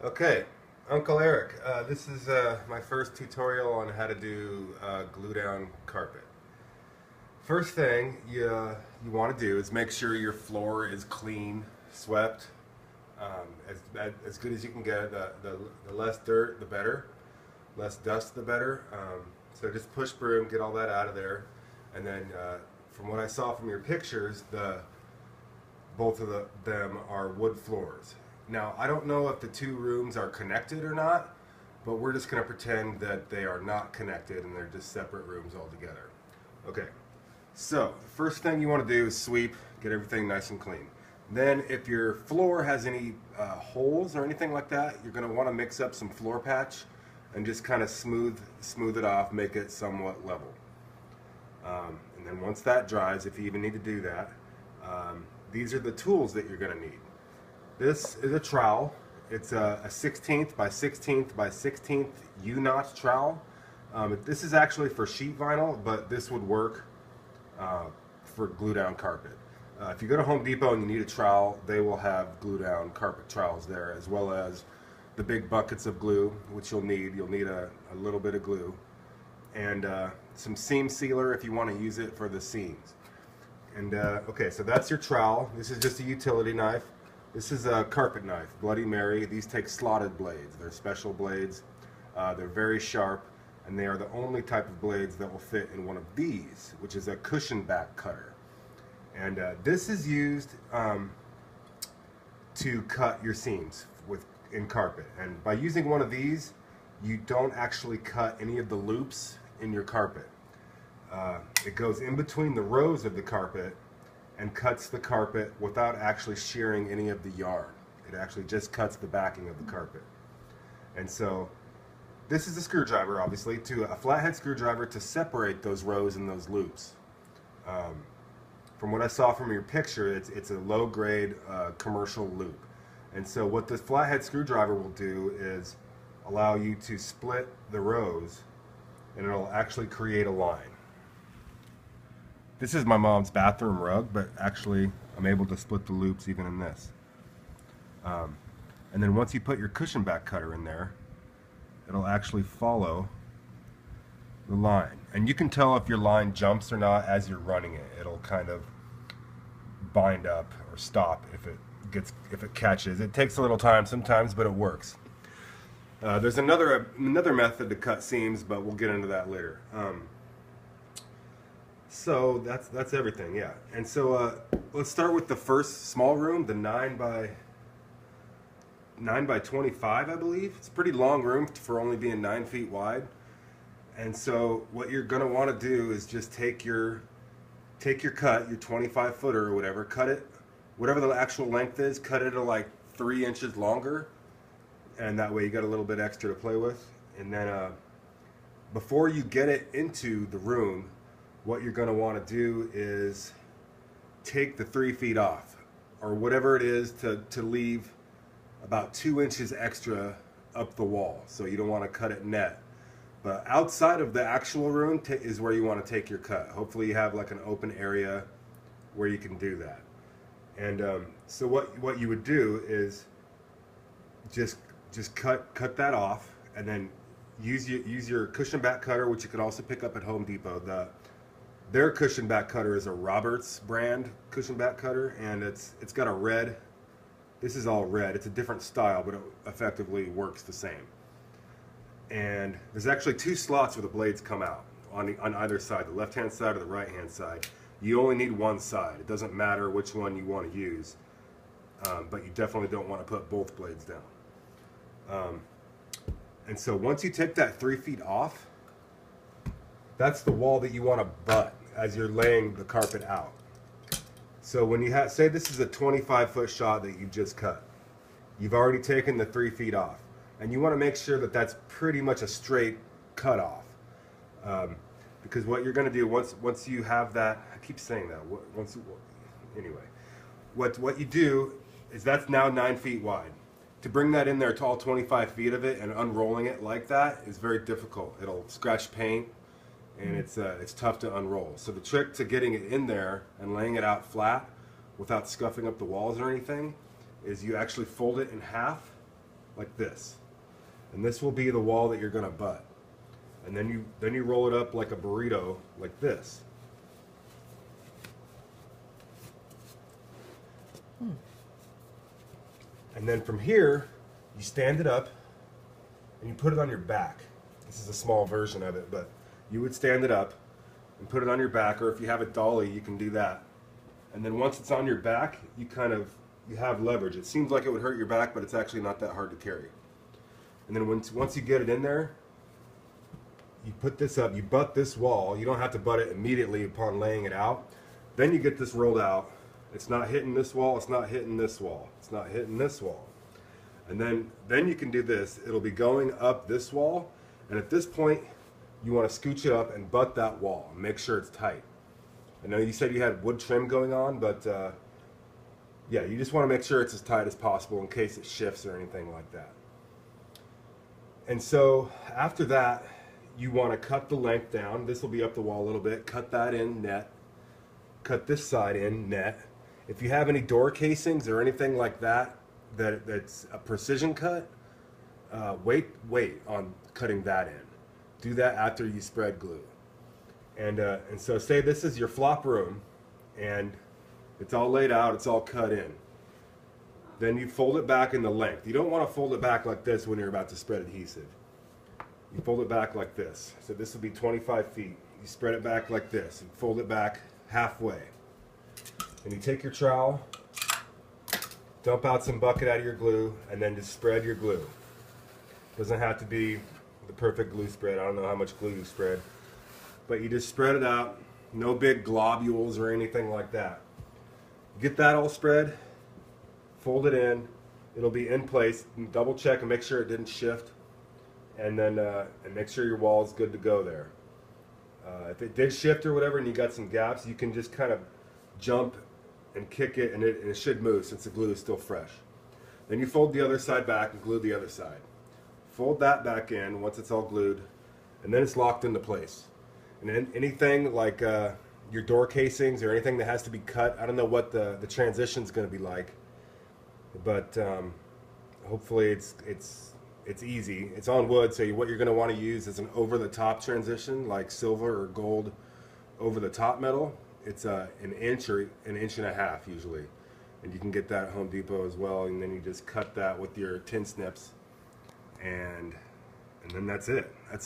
Okay, Uncle Eric, this is my first tutorial on how to do glue down carpet. First thing you want to do is make sure your floor is clean, swept, as good as you can get. The less dirt, the better. Less dust, the better. So just push broom, get all that out of there, and then from what I saw from your pictures, both of them are wood floors. Now, I don't know if the two rooms are connected or not, but we're just going to pretend that they are not connected and they're just separate rooms altogether. Okay, so the first thing you want to do is sweep, get everything nice and clean. Then if your floor has any holes or anything like that, you're going to want to mix up some floor patch and just kind of smooth it off, make it somewhat level. And then once that dries, if you even need to do that, these are the tools that you're going to need. This is a trowel. It's a 16th by 16th by 16th U-notch trowel. This is actually for sheet vinyl, but this would work for glue down carpet. If you go to Home Depot and you need a trowel, they will have glue down carpet trowels there, as well as the big buckets of glue, which you'll need. You'll need a little bit of glue and some seam sealer if you want to use it for the seams. And okay, so that's your trowel. This is just a utility knife. This is a carpet knife, Bloody Mary. These take slotted blades. They're special blades. They're very sharp, and they are the only type of blades that will fit in one of these, which is a cushion back cutter. And this is used to cut your seams in carpet. And by using one of these, you don't actually cut any of the loops in your carpet. It goes in between the rows of the carpet and cuts the carpet without actually shearing any of the yarn. It actually just cuts the backing of the carpet. And so this is a screwdriver, obviously, a flathead screwdriver to separate those rows and those loops. From what I saw from your picture, it's a low-grade commercial loop. And so what this flathead screwdriver will do is allow you to split the rows, and it'll actually create a line. This is my mom's bathroom rug, but actually I'm able to split the loops even in this. And then once you put your cushion back cutter in there, it'll actually follow the line. And you can tell if your line jumps or not as you're running it. It'll kind of bind up or stop if it catches. It takes a little time sometimes, but it works. There's another method to cut seams, but we'll get into that later. So that's everything, yeah. And so let's start with the first small room, the 9 by 25, I believe. It's a pretty long room for only being 9 feet wide. And so what you're going to want to do is just take your cut, your 25 footer or whatever, cut it, whatever the actual length is, cut it to like 3 inches longer, and that way you got a little bit extra to play with. And then before you get it into the room, what you're going to want to do is take the 3 feet off, or whatever it is, to leave about 2 inches extra up the wall. So you don't want to cut it net. But outside of the actual room is where you want to take your cut. Hopefully you have like an open area where you can do that. And so what you would do is just cut that off, and then use your cushion back cutter, which you can also pick up at Home Depot. Their cushion back cutter is a Roberts brand cushion back cutter, and it's got a red. This is all red. It's a different style, but it effectively works the same. And there's actually 2 slots where the blades come out on either side, the left-hand side or the right-hand side. You only need one side. It doesn't matter which one you want to use, but you definitely don't want to put both blades down. And so once you take that 3 feet off, that's the wall that you want to butt as you're laying the carpet out. So when you say this is a 25-foot shot that you just cut, you've already taken the 3 feet off. And you want to make sure that that's pretty much a straight cut off. Because what you're going to do once you have that, I keep saying that, anyway, what you do is that's now 9 feet wide. To bring that in there to all 25 feet of it and unrolling it like that is very difficult. It'll scratch paint, and it's tough to unroll. So the trick to getting it in there and laying it out flat without scuffing up the walls or anything is you actually fold it in half like this. And this will be the wall that you're going to butt. And then you roll it up like a burrito, like this. And then from here, you stand it up and you put it on your back. This is a small version of it, but you would stand it up and put it on your back, or if you have a dolly, you can do that. And then once it's on your back, you have leverage. It seems like it would hurt your back, but it's actually not that hard to carry. And then once you get it in there, you put this up, you butt this wall. You don't have to butt it immediately upon laying it out. Then you get this rolled out. It's not hitting this wall, it's not hitting this wall, it's not hitting this wall. And then you can do this. It'll be going up this wall, and at this point, you want to scooch it up and butt that wall. Make sure it's tight. I know you said you had wood trim going on, but yeah, you just want to make sure it's as tight as possible in case it shifts or anything like that. And so after that, you want to cut the length down. This will be up the wall a little bit. Cut that in net. Cut this side in net. If you have any door casings or anything like that, that's a precision cut, wait on cutting that in. Do that after you spread glue. And so say this is your flop room, and it's all laid out, it's all cut in. Then you fold it back in the length. You don't want to fold it back like this when you're about to spread adhesive. You fold it back like this. So this will be 25 feet. You spread it back like this and fold it back halfway. And you take your trowel, dump out some bucket out of your glue, and then just spread your glue. Doesn't have to be the perfect glue spread. I don't know how much glue you spread. But you just spread it out. No big globules or anything like that. Get that all spread, fold it in. It'll be in place. Double check and make sure it didn't shift. And then and make sure your wall is good to go there. If it did shift or whatever and you got some gaps, you can just kind of jump and kick it, and it should move since the glue is still fresh. Then you fold the other side back and glue the other side. Fold that back in once it's all glued, and then it's locked into place. And then anything like your door casings or anything that has to be cut, I don't know what the transition is going to be like, but hopefully it's easy. It's on wood, so what you're going to want to use is an over-the-top transition, like silver or gold over-the-top metal. It's an inch or an inch and a half usually, and you can get that at Home Depot as well. And then you just cut that with your tin snips, and then that's it. That's it.